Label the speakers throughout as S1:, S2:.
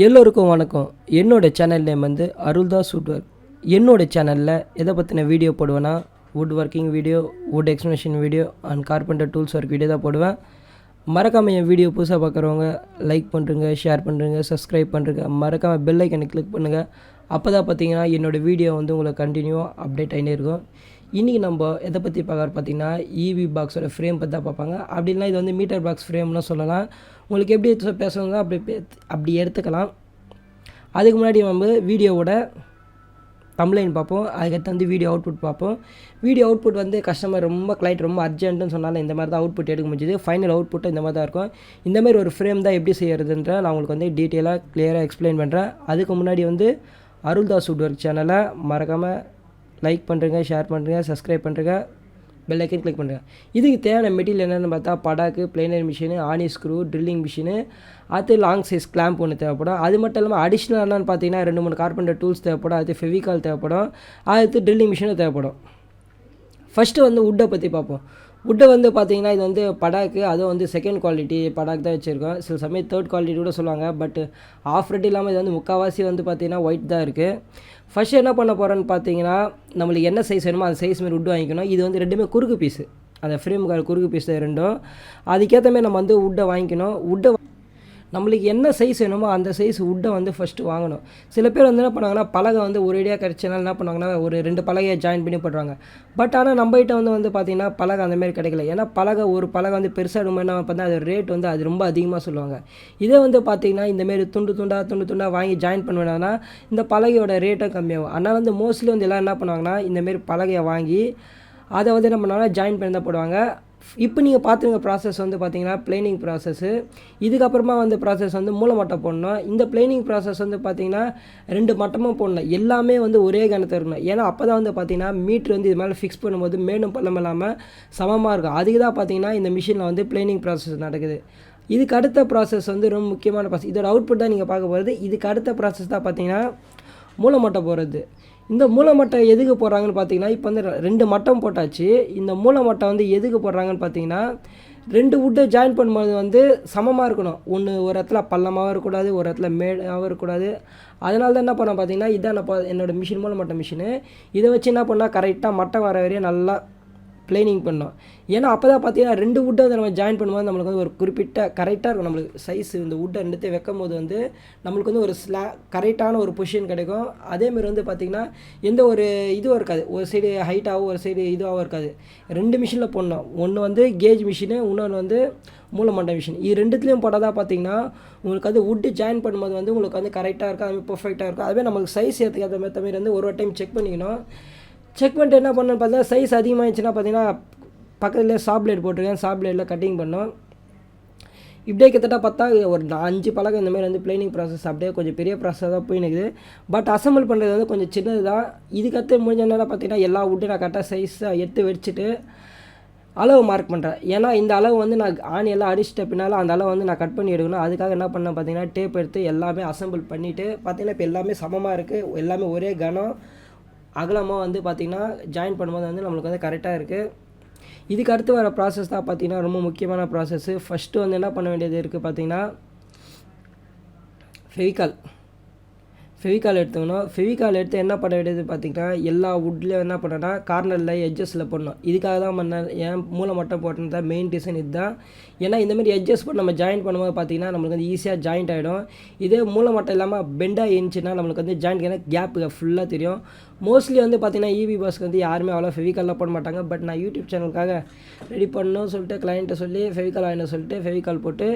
S1: எல்லோருக்கும் வணக்கம். என்னோட சேனல் நேம் வந்து அருள்தாஸ் வுட் ஒர்க். என்னோட சேனலில் எதை பற்றின வீடியோ போடுவேன்னா wood working video, wood explanation video and carpenter tools work video தான் போடுவேன். மறக்காமல் என் வீடியோ புதுசாக பார்க்குறவங்க லைக் பண்ணுறங்க, ஷேர் பண்ணுறங்க, சப்ஸ்கிரைப் பண்ணுறங்க, மறக்காமல் பெல் ஐக்கனை கிளிக் பண்ணுங்கள். அப்போ தான் பார்த்தீங்கன்னா என்னோடய வீடியோ வந்து உங்களுக்கு கண்டினியூவாக அப்டேட் ஆகிட்டே இருக்கும். இன்றைக்கி நம்ம எதை பற்றி பார்க்குற பார்த்தீங்கன்னா இவி பாக்ஸோட ஃப்ரேம் பற்றி தான் பார்ப்பாங்க. அப்படின்னா இது வந்து மீட்டர் பாக்ஸ் ஃப்ரேம்னு சொல்லலாம். உங்களுக்கு எப்படி பேசணுங்க அப்படி எடுத்துக்கலாம். அதுக்கு முன்னாடி நம்ம வீடியோவோட தம்ப்லைன் பார்ப்போம். அதுக்கடுத்து வந்து வீடியோ அவுட்புட் பார்ப்போம். வீடியோ அவுட்புட் வந்து கஸ்டமர் கிளைண்ட் ரொம்ப அர்ஜென்ட்டுன்னு சொன்னாலும் இந்த மாதிரி தான் அவுட்புட் எடுக்க முடிஞ்சுது. ஃபைனல் அவுட்புட்டும் இந்த மாதிரி தான் இருக்கும். இந்தமாதிரி ஒரு ஃப்ரேம் தான் எப்படி செய்கிறதுன்ற நான் உங்களுக்கு வந்து டீட்டெயிலாக கிளியராக எக்ஸ்பிளைன் பண்ணுறேன். அதுக்கு முன்னாடி வந்து அருள்தாஸ் வுட் ஒர்க் சேனலை மறக்காமல் லைக் பண்ணுறங்க, ஷேர் பண்ணுறங்க, சப்ஸ்கிரைப் பண்ணுறங்க, பெல் ஐக்கன் கிளிக் பண்ணுறேன். இதுக்கு தேவையான மெட்டீரியல் என்னென்னு பார்த்தா படாக்கு, பிளைனர் மிஷினு, ஆனி ஸ்க்ரூ, ட்ரில்லிங் மிஷினு, அது லாங் சைஸ் கிளாம்ப் ஒன்று தேவைப்படும். அது மட்டும் இல்லாமல் அடிஷ்னல் என்னென்னு பார்த்தீங்கன்னா 2-3 கார்பெண்டர் டூல்ஸ் தேவைப்படும். அது ஃபெவிகால் தேவைப்படும். அடுத்து ட்ரில்லிங் மிஷினும் தேவைப்படும். ஃபஸ்ட்டு வந்து வுட்டை பற்றி பார்ப்போம். வுட்டை வந்து பார்த்திங்கன்னா இது வந்து படாக்கு, அதுவும் வந்து செகண்ட் குவாலிட்டி படாக் தான் வச்சுருக்கோம். சில சமயம் தேர்ட் குவாலிட்டி கூட சொல்லுவாங்க. பட் ஆஃப் ரெட் இல்லாமல் இது வந்து முக்கால்வாசி வந்து பார்த்திங்கன்னா ஒயிட் தான் இருக்குது. ஃபஸ்ட்டு என்ன பண்ண போகிறோன்னு பார்த்தீங்கன்னா நம்மளுக்கு என்ன சைஸ் வேணுமோ அந்த சைஸ் மாரி வுட்டு வாங்கிக்கணும். இது வந்து ரெண்டுமே குறுக்கு பீஸு, அந்த ஃப்ரேமுக்கார குறுக்கு பீஸு ரெண்டும். அதுக்கேற்ற மாதிரி நம்ம வந்து வுட்டை வாங்கிக்கணும். வுட்டை நம்மளுக்கு என்ன சைஸ் வேணுமோ அந்த சைஸ் வுட்டை வந்து ஃபஸ்ட்டு வாங்கணும். சில பேர் வந்து என்ன பண்ணுவாங்கன்னா பலகை வந்து ஒரேடியாக கிடச்சனால என்ன பண்ணுவாங்கன்னா ஒரு 2 பலகையை ஜாயின் பண்ணி போடுறாங்க. பட் ஆனால் நம்மகிட்ட வந்து பார்த்திங்கன்னா பலகை அந்தமாரி கிடைக்கல. ஏன்னா ஒரு பலகை வந்து பெருசாக என்ன பார்த்தா அது ரேட் வந்து அது ரொம்ப அதிகமாக சொல்லுவாங்க. இதே வந்து பார்த்திங்கன்னா இந்தமாரி துண்டு துண்டாக வாங்கி ஜாயின் பண்ணுவேன்னா இந்த பலகையோட ரேட்டும் கம்மியாகும். அதனால் வந்து மோஸ்ட்லி வந்து எல்லாம் என்ன பண்ணுவாங்கன்னா இந்தமாரி பலகையை வாங்கி அதை வந்து என்ன பண்ணுவாங்கன்னா ஜாயின் பண்ணி தான் போடுவாங்க. இப்போ நீங்கள் பார்த்துருங்க ப்ராசஸ் வந்து பார்த்திங்கன்னா பிளைனிங் ப்ராசஸ்ஸு. இதுக்கப்புறமா வந்து ப்ராசஸ் வந்து மூலமட்டம் போடணும். இந்த பிளைனிங் ப்ராசஸ் வந்து பார்த்திங்கன்னா 2 மட்டமும் போடணும். எல்லாமே வந்து ஒரே கணத்தை இருக்கணும். ஏன்னா அப்போ தான் வந்து பார்த்திங்கன்னா மீட்ரு வந்து இது மேலே ஃபிக்ஸ் பண்ணும்போது மேலும் பள்ளம் இல்லாமல் சமமாக இருக்கும். அதுக்கு தான் பார்த்திங்கன்னா இந்த மிஷினில் வந்து பிளைனிங் ப்ராசஸ் நடக்குது. இதுக்கு அடுத்த ப்ராசஸ் வந்து ரொம்ப முக்கியமான ப்ராசஸ். இதோட அவுட்புட் தான் நீங்கள் பார்க்க போகிறது. இதுக்கு அடுத்த ப்ராசஸ் தான் பார்த்திங்கன்னா மூலமட்டம் போடுறது. இந்த மூலமட்டை எதுக்கு போடுறாங்கன்னு பார்த்தீங்கன்னா இப்போ வந்து 2 மட்டம் போட்டாச்சு. இந்த மூலமட்டை வந்து எதுக்கு போடுறாங்கன்னு பார்த்தீங்கன்னா 2 வுட்டை ஜாயின் பண்ணும்போது வந்து சமமாக இருக்கணும். ஒரு இடத்துல பள்ளமாகவும் இருக்கக்கூடாது, ஒரு இடத்துல மேடாகவும் இருக்கக்கூடாது. அதனால தான் என்ன பண்ண பார்த்தீங்கன்னா இதான் என்னோடய மிஷின் மூலமட்ட மிஷினு. இதை வச்சு என்ன பண்ணால் கரெக்டாக மட்டம் வர வரையும் நல்லா பிளைனிங் பண்ணோம். ஏன்னா அப்போ தான் பார்த்தீங்கன்னா 2 வுட்டை வந்து நம்ம ஜாயின் பண்ணும்போது நம்மளுக்கு வந்து ஒரு குறிப்பிட்ட கரெக்டாக இருக்கும். நம்மளுக்கு சைஸ் இந்த வுட்டை 2 வைக்கும் போது வந்து நம்மளுக்கு வந்து ஒரு கரெக்டான ஒரு பொசிஷன் கிடைக்கும். அதேமாரி வந்து பார்த்திங்கன்னா எந்த ஒரு இதுவும் இருக்காது. ஒரு சைடு ஹைட்டாகவும் ஒரு சைடு இதுவாகவும் இருக்காது. 2 மிஷினில் போடணும். ஒன்று வந்து கேஜ் மிஷினு, இன்னொன்று வந்து மூலமட்ட மிஷின். இது 2த்துலேயும் போட்டால் தான் பார்த்திங்கன்னா உங்களுக்கு வந்து வுட்டு ஜாயின் பண்ணும்போது வந்து உங்களுக்கு வந்து கரெக்டாக இருக்கும், அதுமாதிரி பர்ஃபெக்டாக இருக்கும். அதுவே நம்மளுக்கு சைஸ் ஏற்ற மாதிரி வந்து ஒரு டைம் செக் பண்ணிக்கணும். செக் பண்ணிட்டு என்ன பண்ணணும்னு பார்த்தீங்கன்னா சைஸ் அதிகமாகிடுச்சுன்னா பார்த்தீங்கன்னா பக்கத்துலேயே சா பிளேட் போட்டிருக்கேன். சா பிளேடில் கட்டிங் பண்ணோம். இப்படியே கிட்டத்தட்ட பார்த்தா ஒரு 5 பலகை இந்தமாதிரி வந்து பிளைனிங் ப்ராசஸ் அப்படியே கொஞ்சம் பெரிய ப்ராசஸ் தான் போயினுக்குது. பட் அசம்பிள் பண்ணுறது வந்து கொஞ்சம் சின்னது தான். இதுக்கடுத்து முடிஞ்சனால பார்த்தீங்கன்னா எல்லா வுட்டும் நான் கரெக்டாக சைஸாக எடுத்து வச்சுட்டு அளவு மார்க் பண்ணுறேன். ஏன்னா இந்த அளவு வந்து நான் ஆணியெல்லாம் அடிச்சிட்ட பின்னால் அந்த அளவு வந்து நான் கட் பண்ணி எடுக்கணும். அதுக்காக என்ன பண்ணேன் பார்த்தீங்கன்னா டேப் எடுத்து எல்லாமே அசம்பிள் பண்ணிவிட்டு பார்த்தீங்கன்னா இப்போ எல்லாமே சமமாக இருக்குது. எல்லாமே ஒரே கனம் அகலமாக வந்து பார்த்திங்கன்னா ஜாயின் பண்ணும்போது வந்து நம்மளுக்கு வந்து கரெக்டாக இருக்குது. இதுக்கு அடுத்து வர ப்ராசஸ் தான் பார்த்திங்கன்னா ரொம்ப முக்கியமான ப்ராசஸ்ஸு. ஃபஸ்ட்டு வந்து என்ன பண்ண வேண்டியது இருக்குது பார்த்திங்கன்னா ஃபெவிகால் எடுத்துக்கணும். ஃபெவிகால் எடுத்து என்ன பண்ண வேண்டியது பார்த்திங்கன்னா எல்லா வுட்லேயும் என்ன பண்ணேன்னா கார்னரில் எட்ஜஸில் போடணும். இதுக்காக தான் ஏன் மூலமட்டம் போட்டது தான் மெயின் டிசைன் இதுதான். ஏன்னா இந்தமாதிரி எட்ஜஸ் போட்டு நம்ம ஜாயின் பண்ணும்போது பார்த்திங்கன்னா நம்மளுக்கு வந்து ஈஸியாக ஜாயிண்ட் ஆகிடும். இதே மூலமட்டம் இல்லாமல் பெண்டாக இருந்துச்சுன்னா நம்மளுக்கு வந்து ஜாயிண்ட் கேப்பு ஃபுல்லாக தெரியும். மோஸ்ட்லி வந்து பார்த்திங்கன்னா இவி பாஸ்க்கு வந்து யாருமே அவ்வளோ ஃபெவிகால்லாம் போட மாட்டாங்க. பட் நான் யூடியூப் சேனலுக்காக ரெடி பண்ணணும்னு சொல்லிட்டு கிளைண்ட்டை சொல்லி ஃபெவிகால் வாங்கினு சொல்லிட்டு ஃபெவிகால் போட்டு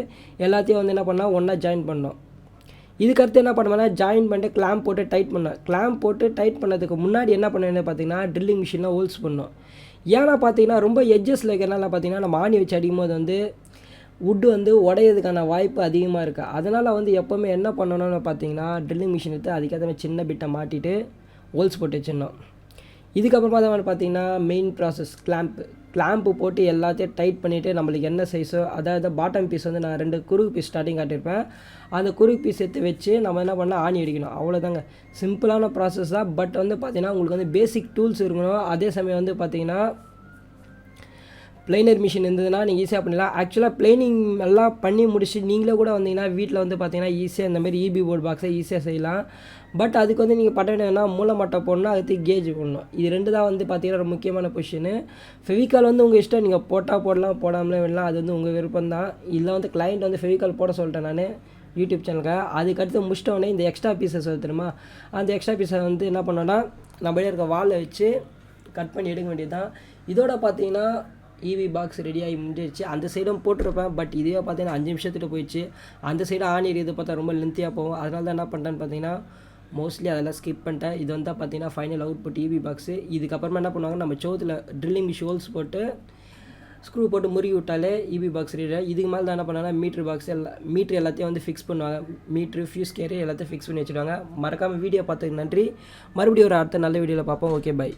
S1: எல்லாத்தையும் வந்து என்ன பண்ணால் ஒன்றா ஜாயின் பண்ணோம். இதுக்கடுத்து என்ன பண்ணுவேன்னா ஜாயின் பண்ணிட்டு கிளாம்ப் போட்டு டைட் பண்ணோம். கிளாம்ப் போட்டு டைட் பண்ணதுக்கு முன்னாடி என்ன பண்ணுவேன்னு பார்த்தீங்கன்னா ட்ரில்லிங் மிஷினில் ஹோல்ஸ் பண்ணோம். ஏன்னா பார்த்தீங்கன்னா ரொம்ப எட்ஜஸில் இருக்கிறனால பார்த்தீங்கன்னா நம்ம ஆணி வச்சு அடிக்கும்போது வந்து வுட்டு வந்து உடையிறதுக்கான வாய்ப்பு அதிகமாக இருக்குது. அதனால் வந்து எப்போவுமே என்ன பண்ணணும்னு பார்த்தீங்கன்னா ட்ரில்லிங் மிஷின் எடுத்து அதுக்கேற்ற சின்ன பிட்டை மாட்டிட்டு ஹோல்ஸ் போட்டு வச்சிடணும். இதுக்கப்புறமா தான் பார்த்திங்கன்னா மெயின் ப்ராசஸ் கிளாம்ப்பு போட்டு எல்லாத்தையும் டைட் பண்ணிவிட்டு நம்மளுக்கு என்ன சைஸோ அதாவது பாட்டம் பீஸ் வந்து நான் 2 குறுக்கு பீஸ் ஸ்டார்டிங் காட்டியிருப்பேன். அந்த குறுக்கு பீஸ் எடுத்து வச்சு நம்ம என்ன பண்ணால் ஆணி அடிக்கணும். அவ்வளோதாங்க, சிம்பிளான ப்ராசஸ் தான். பட் வந்து பார்த்திங்கன்னா உங்களுக்கு வந்து பேசிக் டூல்ஸ் இருக்கணும். அதே சமயம் வந்து பார்த்திங்கன்னா பிளைனர் மிஷின் இருந்ததுன்னா நீங்கள் ஈஸியாக பண்ணிடலாம். ஆக்சுவலாக பிளைனிங் எல்லாம் பண்ணி முடிச்சு நீங்களே கூட வந்தீங்கன்னா வீட்டில் வந்து பார்த்தீங்கன்னா ஈஸியாக இந்த மாதிரி இபி போர்டு பாக்ஸை ஈஸியாக செய்யலாம். பட் அதுக்கு வந்து நீங்கள் பண்ண வேண்டியதுன்னா மூலமட்டை போடணும், அதுக்கு கேஜ் போடணும். இது 2 தான் வந்து பார்த்தீங்கன்னா ஒரு முக்கியமான பொசிஷனு. ஃபெவிகால் வந்து உங்கள் இஷ்டம், நீங்கள் போட்டால் போடலாம், போடாமலே விடலாம், அது வந்து உங்கள் விருப்பம் தான். இதில் வந்து கிளைண்ட் வந்து ஃபெவிகால் போட சொல்லிட்டேன் நான் யூடியூப் சேனலுக்காக. அதுக்கடுத்து முடிச்சிட்டோடனே இந்த எக்ஸ்ட்ரா பீஸஸ் தெரியுமா, அந்த எக்ஸ்ட்ரா பீஸை வந்து என்ன பண்ணோன்னா நம்ம இருக்க வாலில் வச்சு கட் பண்ணி எடுக்க வேண்டியது தான். இதோட பார்த்தீங்கன்னா இவி பாக்ஸ் ரெடியாகி முடிஞ்சிருச்சு. அந்த சைடும் போட்டிருப்பேன், பட் இதுவே பார்த்தீங்கன்னா 5 நிமிஷத்துக்கு போயிடுச்சு. அந்த சைடு ஆணி இது பார்த்தா ரொம்ப லென்த்தியாக போகும். அதனால தான் என்ன பண்ணிட்டேன்னு பார்த்தீங்கன்னா மோஸ்ட்லி அதெல்லாம் ஸ்கிப் பண்ணிட்டேன். இது வந்து பார்த்தீங்கன்னா ஃபைனல் அவுட்புட் இவி பாக்ஸு. இதுக்கப்புறமா என்ன பண்ணுவாங்க, நம்ம சோத்தில் ட்ரில்லிங் மிஷின் ஹோல்ஸ் போட்டு ஸ்க்ரூ போட்டு முறுகி விட்டாலே இபி பாக்ஸ் ரெடி. இதுக்கு மேலே தான் என்ன பண்ணாங்கன்னா மீட்ரு எல்லாத்தையும் வந்து ஃபிக்ஸ் பண்ணுவாங்க. மீட்ரு, ஃபியூஸ் கேரி எல்லாத்தையும் ஃபிக்ஸ் பண்ணி வச்சுருவாங்க. மறக்காமல் வீடியோ பார்த்ததுக்கு நன்றி. மறுபடியும் ஒரு அடுத்த நல்ல வீடியோவில் பார்ப்போம். Okay, by.